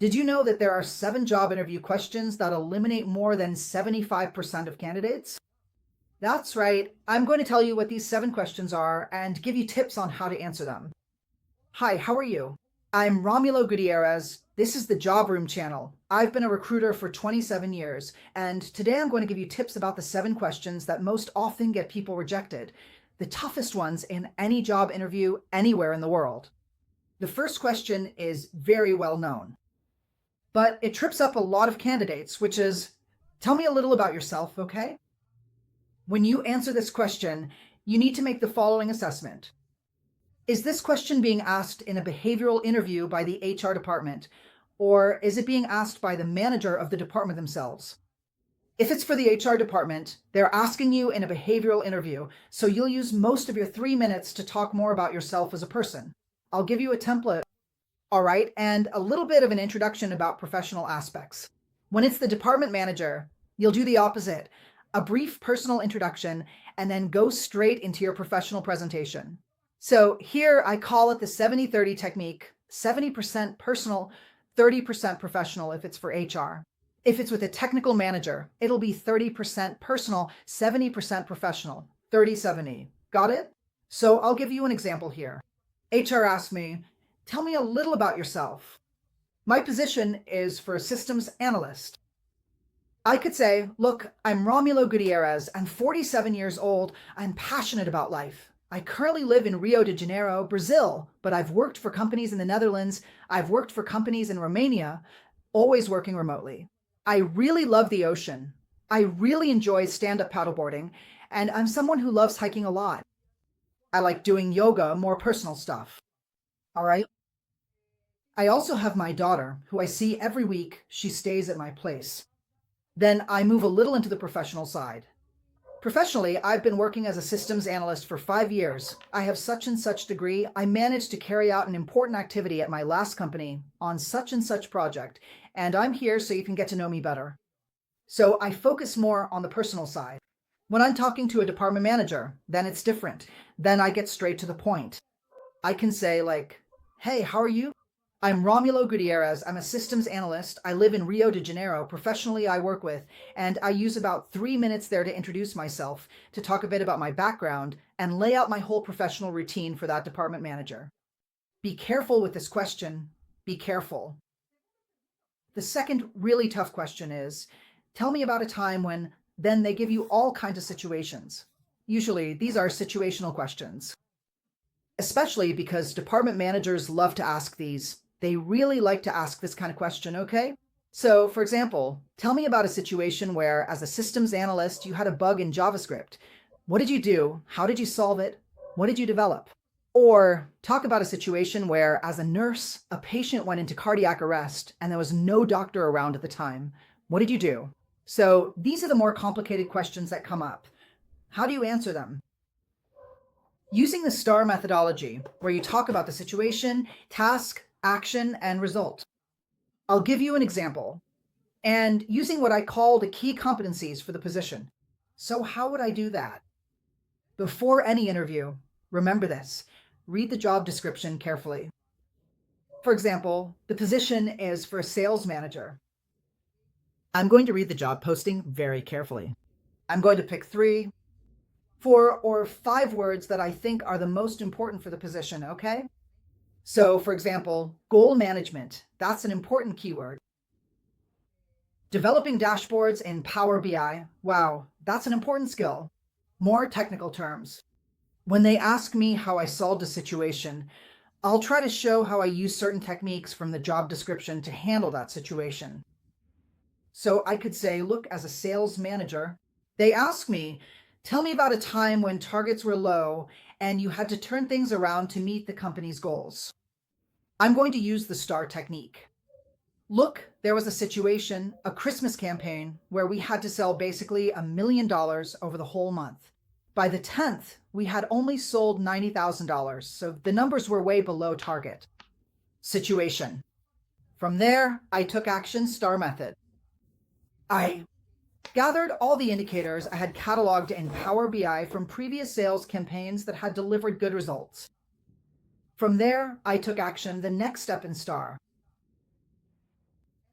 Did you know that there are 7 job interview questions that eliminate more than 75% of candidates? That's right. I'm going to tell you what these 7 questions are and give you tips on how to answer them. Hi, how are you? I'm Romulo Gutierrez. This is the Job Room channel. I've been a recruiter for 27 years, and today I'm going to give you tips about the 7 questions that most often get people rejected, the toughest ones in any job interview anywhere in the world. The first question is very well known, but it trips up a lot of candidates, which is, tell me a little about yourself, okay? When you answer this question, you need to make the following assessment. Is this question being asked in a behavioral interview by the HR department, or is it being asked by the manager of the department themselves? If it's for the HR department, they're asking you in a behavioral interview, so you'll use most of your 3 minutes to talk more about yourself as a person. I'll give you a template, all right, and a little bit of an introduction about professional aspects. When it's the department manager, you'll do the opposite, a brief personal introduction, and then go straight into your professional presentation. So here I call it the 70-30 technique, 70% personal, 30% professional if it's for HR. If it's with a technical manager, it'll be 30% personal, 70% professional, 30-70. Got it? So I'll give you an example here. HR asked me, tell me a little about yourself. My position is for a systems analyst. I could say, look, I'm Romulo Gutierrez. I'm 47 years old. I'm passionate about life. I currently live in Rio de Janeiro, Brazil, but I've worked for companies in the Netherlands. I've worked for companies in Romania, always working remotely. I really love the ocean. I really enjoy stand-up paddleboarding, and I'm someone who loves hiking a lot. I like doing yoga, more personal stuff. All right. I also have my daughter, who I see every week. She stays at my place. Then I move a little into the professional side. Professionally, I've been working as a systems analyst for 5 years. I have such and such degree. I managed to carry out an important activity at my last company on such and such project, and I'm here so you can get to know me better. So I focus more on the personal side. When I'm talking to a department manager, then it's different. Then I get straight to the point. I can say like, hey, how are you? I'm Romulo Gutierrez. I'm a systems analyst. I live in Rio de Janeiro. Professionally, I work with, and I use about 3 minutes there to introduce myself, to talk a bit about my background, and lay out my whole professional routine for that department manager. Be careful with this question. Be careful. The second really tough question is, tell me about a time when, then they give you all kinds of situations. Usually, these are situational questions, especially because department managers love to ask these. They really like to ask this kind of question, okay? So, for example, tell me about a situation where, as a systems analyst, you had a bug in JavaScript. What did you do? How did you solve it? What did you develop? Or talk about a situation where, as a nurse, a patient went into cardiac arrest and there was no doctor around at the time. What did you do? So, these are the more complicated questions that come up. How do you answer them? Using the STAR methodology, where you talk about the situation, task, action, and result. I'll give you an example. And using what I call the key competencies for the position. So how would I do that? Before any interview, remember this. Read the job description carefully. For example, the position is for a sales manager. I'm going to read the job posting very carefully. I'm going to pick 3, 4, or 5 words that I think are the most important for the position, okay? So, for example, goal management, that's an important keyword. Developing dashboards in Power BI, wow, that's an important skill. More technical terms. When they ask me how I solved a situation, I'll try to show how I use certain techniques from the job description to handle that situation. So I could say, look, as a sales manager, they ask me, tell me about a time when targets were low and you had to turn things around to meet the company's goals. I'm going to use the STAR technique. Look, there was a situation, a Christmas campaign, where we had to sell basically $1 million over the whole month. By the 10th, we had only sold $90,000, so the numbers were way below target. Situation. From there, I took action, STAR method. I gathered all the indicators I had cataloged in Power BI from previous sales campaigns that had delivered good results. From there, I took action, the next step in STAR.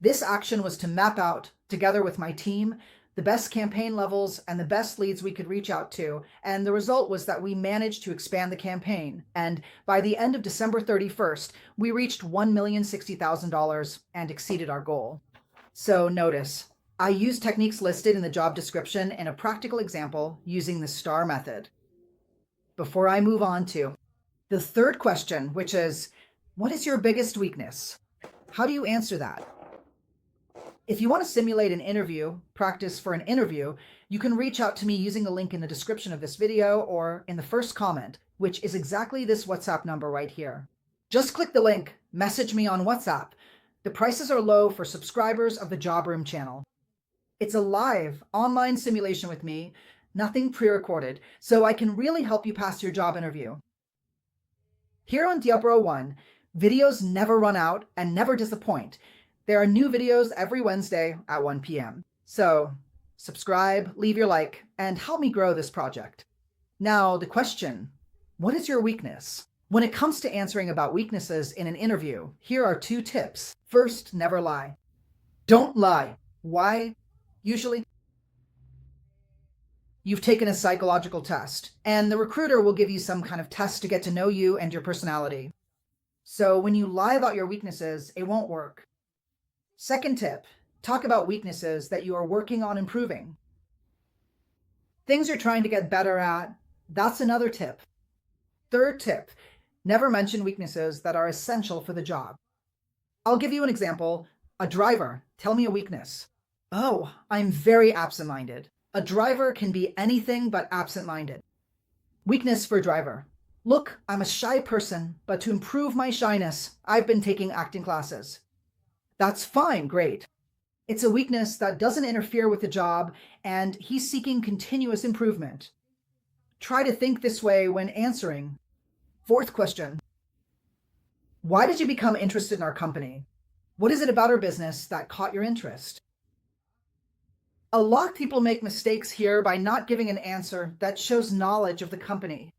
This action was to map out, together with my team, the best campaign levels and the best leads we could reach out to. And the result was that we managed to expand the campaign. And by the end of December 31st, we reached $1,060,000 and exceeded our goal. So notice, I used techniques listed in the job description in a practical example using the STAR method. Before I move on to the third question, which is, what is your biggest weakness? How do you answer that? If you want to simulate an interview, practice for an interview, you can reach out to me using the link in the description of this video or in the first comment, which is exactly this WhatsApp number right here. Just click the link, message me on WhatsApp. The prices are low for subscribers of the Job Room channel. It's a live online simulation with me, nothing pre-recorded, so I can really help you pass your job interview. Here on Diablo 1, videos never run out and never disappoint. There are new videos every Wednesday at 1 p.m. So subscribe, leave your like, and help me grow this project. Now, the question, what is your weakness? When it comes to answering about weaknesses in an interview, here are 2 tips. First, never lie. Don't lie. Why? Usually, you've taken a psychological test, and the recruiter will give you some kind of test to get to know you and your personality. So when you lie about your weaknesses, it won't work. Second tip, talk about weaknesses that you are working on improving. Things you're trying to get better at, that's another tip. Third tip, never mention weaknesses that are essential for the job. I'll give you an example. A driver, tell me a weakness. Oh, I'm very absent-minded. A driver can be anything but absent-minded. Weakness for driver. Look, I'm a shy person, but to improve my shyness, I've been taking acting classes. That's fine, great. It's a weakness that doesn't interfere with the job, and he's seeking continuous improvement. Try to think this way when answering. Fourth question. Why did you become interested in our company? What is it about our business that caught your interest? A lot of people make mistakes here by not giving an answer that shows knowledge of the company.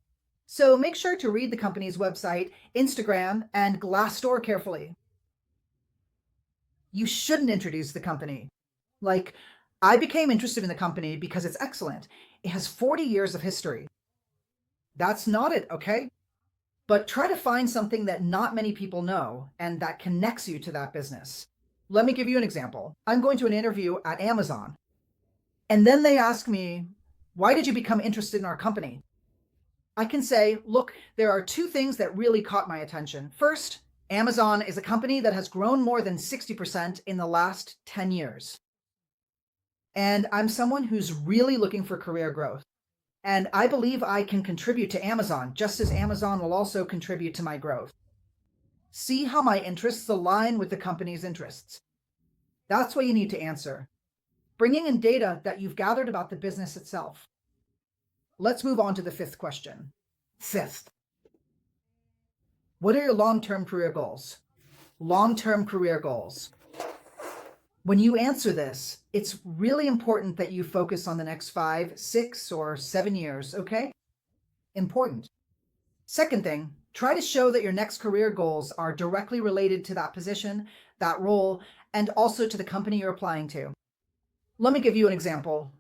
So make sure to read the company's website, Instagram, and Glassdoor carefully. You shouldn't introduce the company. Like, I became interested in the company because it's excellent. It has 40 years of history. That's not it, okay? But try to find something that not many people know and that connects you to that business. Let me give you an example. I'm going to an interview at Amazon. And then they ask me, why did you become interested in our company? I can say, look, there are 2 things that really caught my attention. First, Amazon is a company that has grown more than 60% in the last 10 years. And I'm someone who's really looking for career growth. And I believe I can contribute to Amazon, just as Amazon will also contribute to my growth. See how my interests align with the company's interests. That's what you need to answer. Bringing in data that you've gathered about the business itself. Let's move on to the 5th question. 5th. What are your long-term career goals? Long-term career goals. When you answer this, it's really important that you focus on the next 5, 6, or 7 years, okay? Important. Second thing, try to show that your next career goals are directly related to that position, that role, and also to the company you're applying to. Let me give you an example.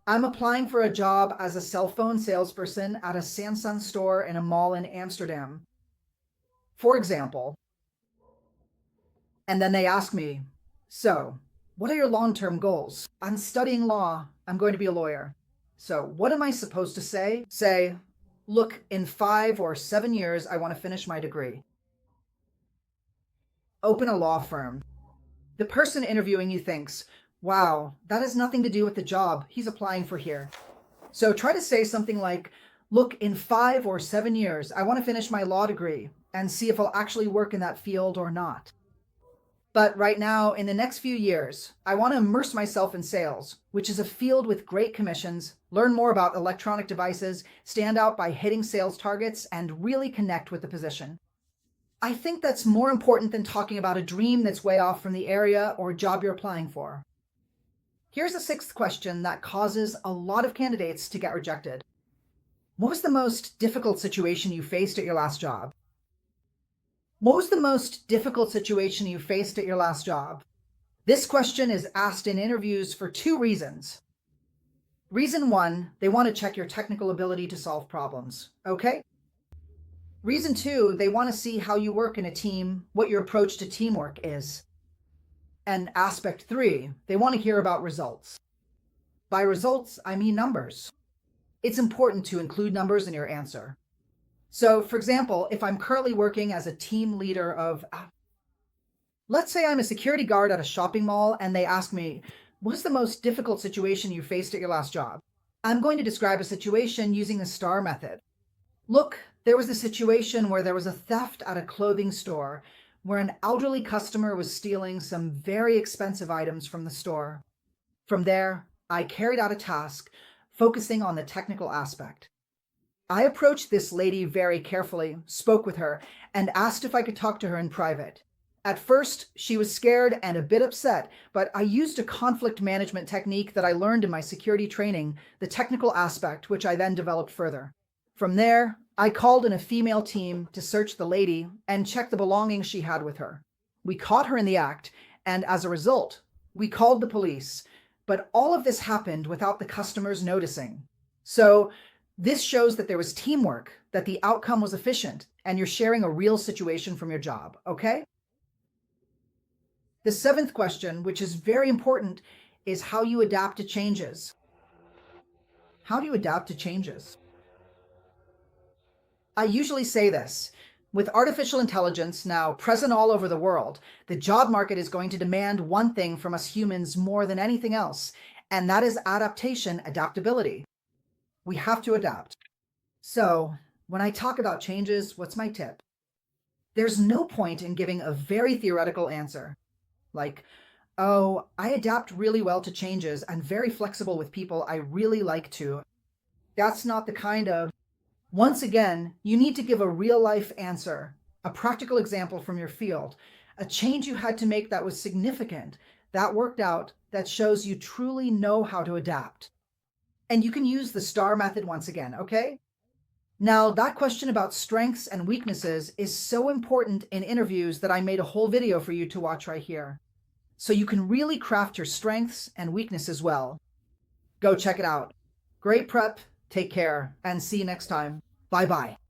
I'm applying for a job as a cell phone salesperson at a Samsung store in a mall in Amsterdam, for example. And then they ask me, so, what are your long-term goals? I'm studying law. I'm going to be a lawyer. So what am I supposed to say? Say, look, in 5 or 7 years, I want to finish my degree. Open a law firm. The person interviewing you thinks, wow, that has nothing to do with the job he's applying for here. So try to say something like, look, in 5 or 7 years, I want to finish my law degree and see if I'll actually work in that field or not. But right now, in the next few years, I want to immerse myself in sales, which is a field with great commissions, learn more about electronic devices, stand out by hitting sales targets, and really connect with the position. I think that's more important than talking about a dream that's way off from the area or job you're applying for. Here's a 6th question that causes a lot of candidates to get rejected. What was the most difficult situation you faced at your last job? What was the most difficult situation you faced at your last job? This question is asked in interviews for two reasons. Reason one, they want to check your technical ability to solve problems. Okay? Reason two, they want to see how you work in a team, what your approach to teamwork is. And aspect three, they want to hear about results. By results, I mean numbers. It's important to include numbers in your answer. So, for example, if I'm currently working as a team leader of, let's say I'm a security guard at a shopping mall and they ask me, what's the most difficult situation you faced at your last job? I'm going to describe a situation using the STAR method. Look, there was a situation where there was a theft at a clothing store where an elderly customer was stealing some very expensive items from the store. From there, I carried out a task focusing on the technical aspect. I approached this lady very carefully, spoke with her, and asked if I could talk to her in private. At first, she was scared and a bit upset, but I used a conflict management technique that I learned in my security training, the technical aspect, which I then developed further. From there, I called in a female team to search the lady and check the belongings she had with her. We caught her in the act, and as a result, we called the police. But all of this happened without the customers noticing. So this shows that there was teamwork, that the outcome was efficient, and you're sharing a real situation from your job, okay? The seventh question, which is very important, is how you adapt to changes. How do you adapt to changes? I usually say this. With artificial intelligence now present all over the world, the job market is going to demand one thing from us humans more than anything else, and that is adaptation, adaptability. We have to adapt. So, when I talk about changes, what's my tip? There's no point in giving a very theoretical answer. Like, oh, I adapt really well to changes and very flexible with people I really like to. That's not the kind of. Once again, you need to give a real-life answer, a practical example from your field, a change you had to make that was significant, that worked out, that shows you truly know how to adapt. And you can use the STAR method once again, okay? Now, that question about strengths and weaknesses is so important in interviews that I made a whole video for you to watch right here. So you can really craft your strengths and weaknesses well. Go check it out. Great prep. Take care, and see you next time. Bye-bye.